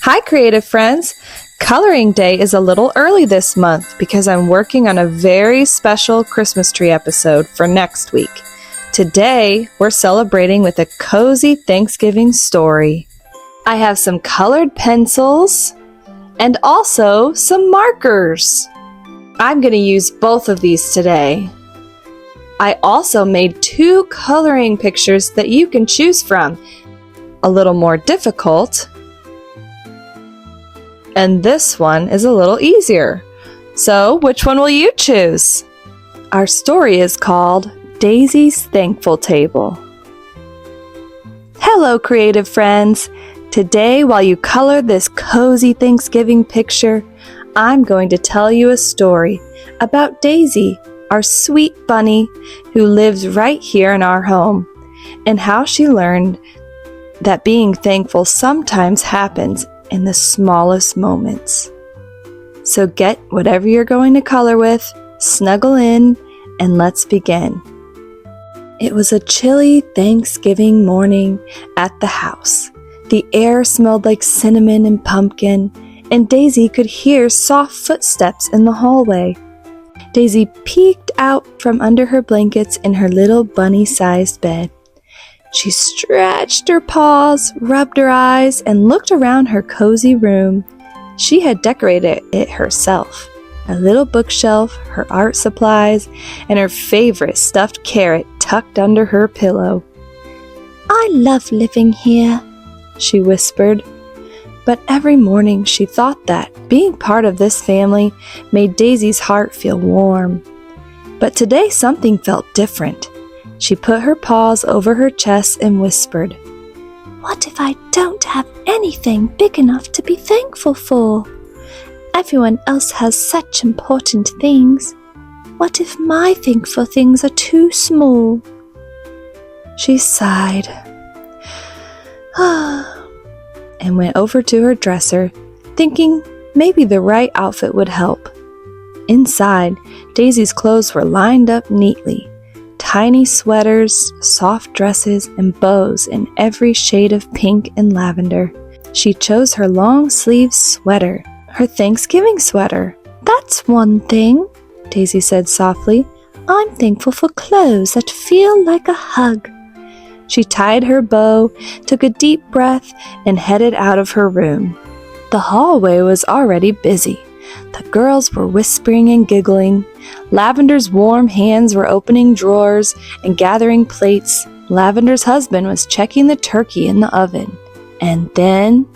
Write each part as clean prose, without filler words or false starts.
Hi, creative friends! Coloring Day is a little early this month because I'm working on a very special Christmas tree episode for next week. Today, we're celebrating with a cozy Thanksgiving story. I have some colored pencils and also some markers. I'm going to use both of these today. I also made 2 coloring pictures that you can choose from. A little more difficult, and this one is a little easier. So, which one will you choose? Our story is called Daisy's Thankful Table. Hello, creative friends! Today, while you color this cozy Thanksgiving picture, I'm going to tell you a story about Daisy, our sweet bunny who lives right here in our home, and how she learned that being thankful sometimes happens in the smallest moments. So get whatever you're going to color with, snuggle in, and let's begin. It was a chilly Thanksgiving morning at the house. The air smelled like cinnamon and pumpkin, and Daisy could hear soft footsteps in the hallway. Daisy peeked out from under her blankets in her little bunny-sized bed. She stretched her paws, rubbed her eyes, and looked around her cozy room. She had decorated it herself. A little bookshelf, her art supplies, and her favorite stuffed carrot tucked under her pillow. "I love living here," she whispered. But every morning she thought that being part of this family made Daisy's heart feel warm. But today something felt different. She put her paws over her chest and whispered, "What if I don't have anything big enough to be thankful for? Everyone else has such important things. What if my thankful things are too small?" She sighed and went over to her dresser, thinking maybe the right outfit would help. Inside, Daisy's clothes were lined up neatly. Tiny sweaters, soft dresses, and bows in every shade of pink and lavender. She chose her long-sleeved sweater, her Thanksgiving sweater. "That's one thing," Daisy said softly. "I'm thankful for clothes that feel like a hug." She tied her bow, took a deep breath, and headed out of her room. The hallway was already busy. The girls were whispering and giggling. Lavender's warm hands were opening drawers and gathering plates. Lavender's husband was checking the turkey in the oven. And then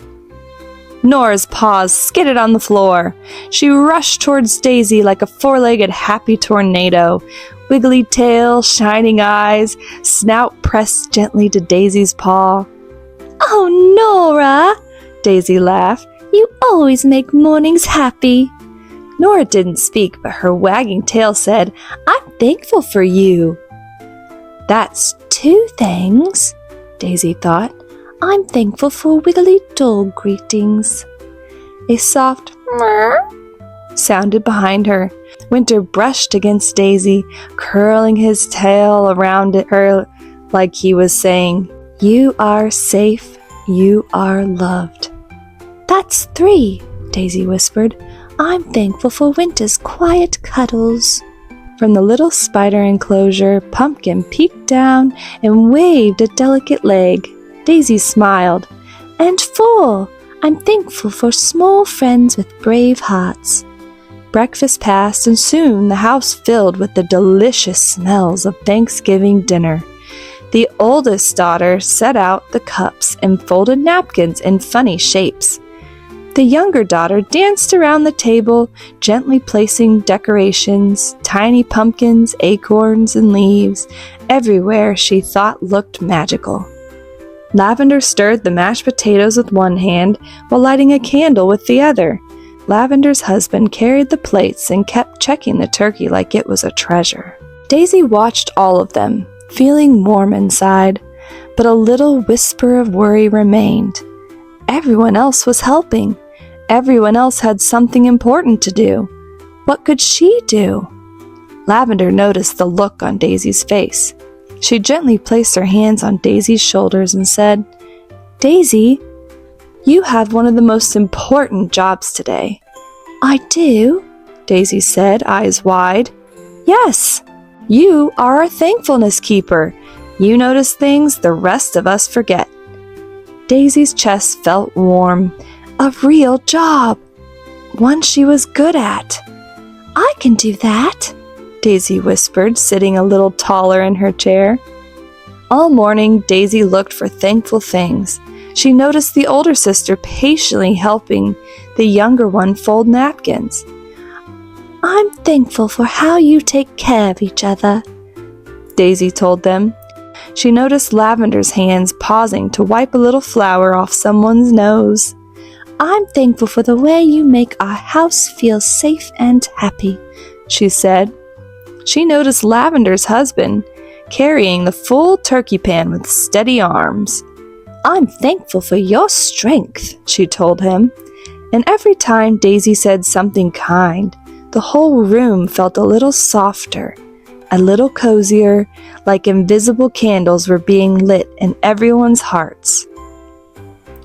Nora's paws skidded on the floor. She rushed towards Daisy like a 4-legged happy tornado. Wiggly tail, shining eyes, snout pressed gently to Daisy's paw. "Oh, Nora!" Daisy laughed. "You always make mornings happy." Nora didn't speak, but her wagging tail said, "I'm thankful for you." "That's 2 things," Daisy thought. "I'm thankful for wiggly dog greetings." A soft "meow" sounded behind her. Winter brushed against Daisy, curling his tail around her like he was saying, "You are safe, you are loved." "That's 3, Daisy whispered. "I'm thankful for winter's quiet cuddles." From the little spider enclosure, Pumpkin peeked down and waved a delicate leg. Daisy smiled. "And 4, I'm thankful for small friends with brave hearts." Breakfast passed, and soon the house filled with the delicious smells of Thanksgiving dinner. The oldest daughter set out the cups and folded napkins in funny shapes. The younger daughter danced around the table, gently placing decorations, tiny pumpkins, acorns, and leaves, everywhere she thought looked magical. Lavender stirred the mashed potatoes with one hand while lighting a candle with the other. Lavender's husband carried the plates and kept checking the turkey like it was a treasure. Daisy watched all of them, feeling warm inside, but a little whisper of worry remained. Everyone else was helping. Everyone else had something important to do. What could she do? Lavender noticed the look on Daisy's face. She gently placed her hands on Daisy's shoulders and said, "Daisy, You have one of the most important jobs today." "I do?" Daisy said, eyes wide. "Yes, you are a thankfulness keeper. You notice things the rest of us forget." Daisy's chest felt warm. A real job. One she was good at. "I can do that," Daisy whispered, sitting a little taller in her chair. All morning, Daisy looked for thankful things. She noticed the older sister patiently helping the younger one fold napkins. "I'm thankful for how you take care of each other," Daisy told them. She noticed Lavender's hands pausing to wipe a little flour off someone's nose. "I'm thankful for the way you make our house feel safe and happy," she said. She noticed Lavender's husband carrying the full turkey pan with steady arms. "I'm thankful for your strength," she told him. And every time Daisy said something kind, the whole room felt a little softer, a little cozier, like invisible candles were being lit in everyone's hearts.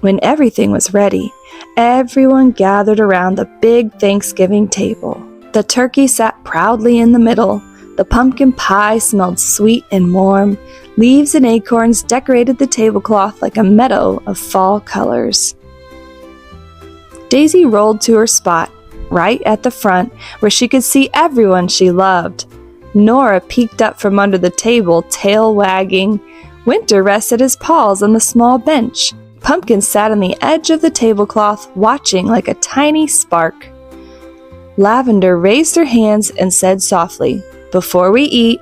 When everything was ready, everyone gathered around the big Thanksgiving table. The turkey sat proudly in the middle. The pumpkin pie smelled sweet and warm. Leaves and acorns decorated the tablecloth like a meadow of fall colors. Daisy rolled to her spot, right at the front, where she could see everyone she loved. Nora peeked up from under the table, tail wagging. Winter rested his paws on the small bench. Pumpkin sat on the edge of the tablecloth, watching like a tiny spark. Lavender raised her hands and said softly, "Before we eat,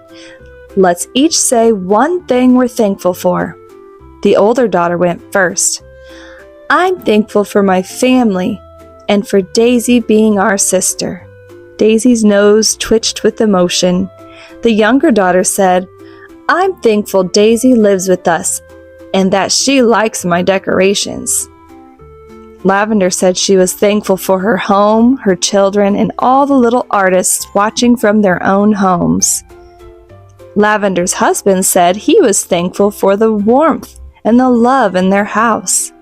let's each say one thing we're thankful for." The older daughter went first. "I'm thankful for my family and for Daisy being our sister." Daisy's nose twitched with emotion. The younger daughter said, "I'm thankful Daisy lives with us and that she likes my decorations." Lavender said she was thankful for her home, her children, and all the little artists watching from their own homes. Lavender's husband said he was thankful for the warmth and the love in their house.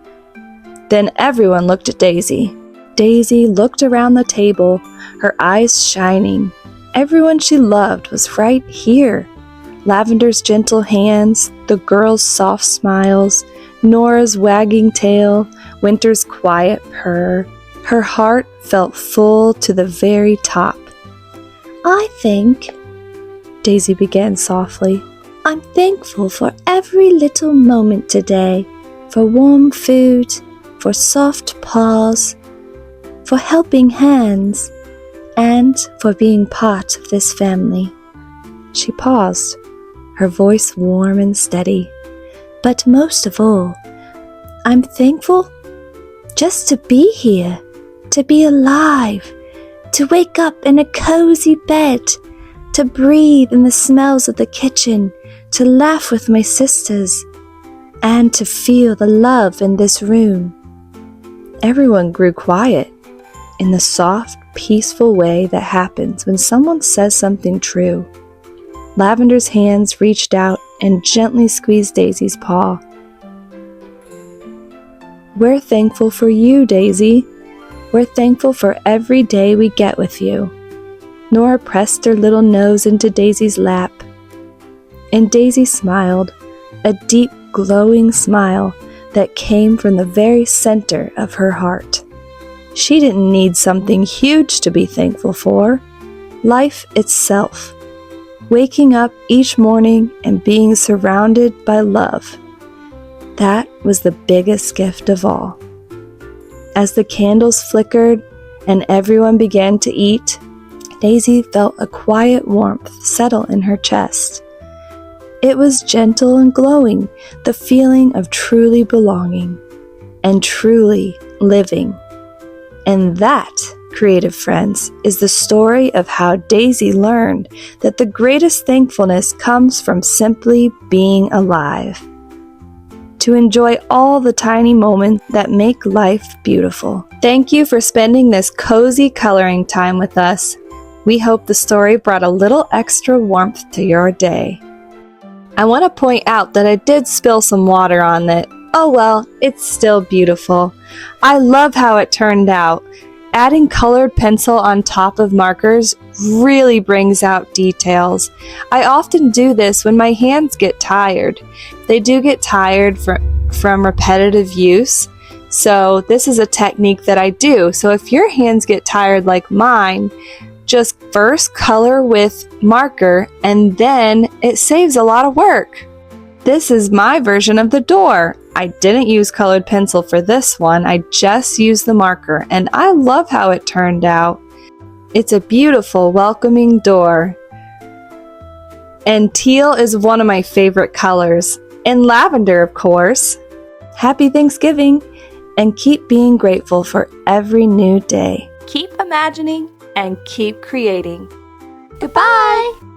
Then everyone looked at Daisy. Daisy looked around the table, her eyes shining. Everyone she loved was right here. Lavender's gentle hands, the girls' soft smiles, Nora's wagging tail, Winter's quiet purr. Her heart felt full to the very top. "I think," Daisy began softly, "I'm thankful for every little moment today, for warm food, for soft paws, for helping hands, and for being part of this family." She paused, her voice warm and steady. "But most of all, I'm thankful just to be here, to be alive, to wake up in a cozy bed, to breathe in the smells of the kitchen, to laugh with my sisters, and to feel the love in this room." Everyone grew quiet in the soft, peaceful way that happens when someone says something true. Lavender's hands reached out and gently squeezed Daisy's paw. "We're thankful for you, Daisy. We're thankful for every day we get with you." Nora pressed her little nose into Daisy's lap, and Daisy smiled, a deep, glowing smile that came from the very center of her heart. She didn't need something huge to be thankful for. Life itself. Waking up each morning and being surrounded by love. That was the biggest gift of all. As the candles flickered and everyone began to eat, Daisy felt a quiet warmth settle in her chest. It was gentle and glowing, the feeling of truly belonging and truly living. And that, creative friends, is the story of how Daisy learned that the greatest thankfulness comes from simply being alive. To enjoy all the tiny moments that make life beautiful. Thank you for spending this cozy coloring time with us. We hope the story brought a little extra warmth to your day. I want to point out that I did spill some water on it, Oh well, it's still beautiful. I love how it turned out. Adding colored pencil on top of markers really brings out details. I often do this when my hands get tired. They do get tired from repetitive use, so this is a technique that I do. So if your hands get tired like mine, just first color with marker and then it saves a lot of work. This is my version of the door. I didn't use colored pencil for this one, I just used the marker, and I love how it turned out. It's a beautiful, welcoming door. And teal is one of my favorite colors. And lavender, of course. Happy Thanksgiving, and keep being grateful for every new day. Keep imagining and keep creating. Goodbye!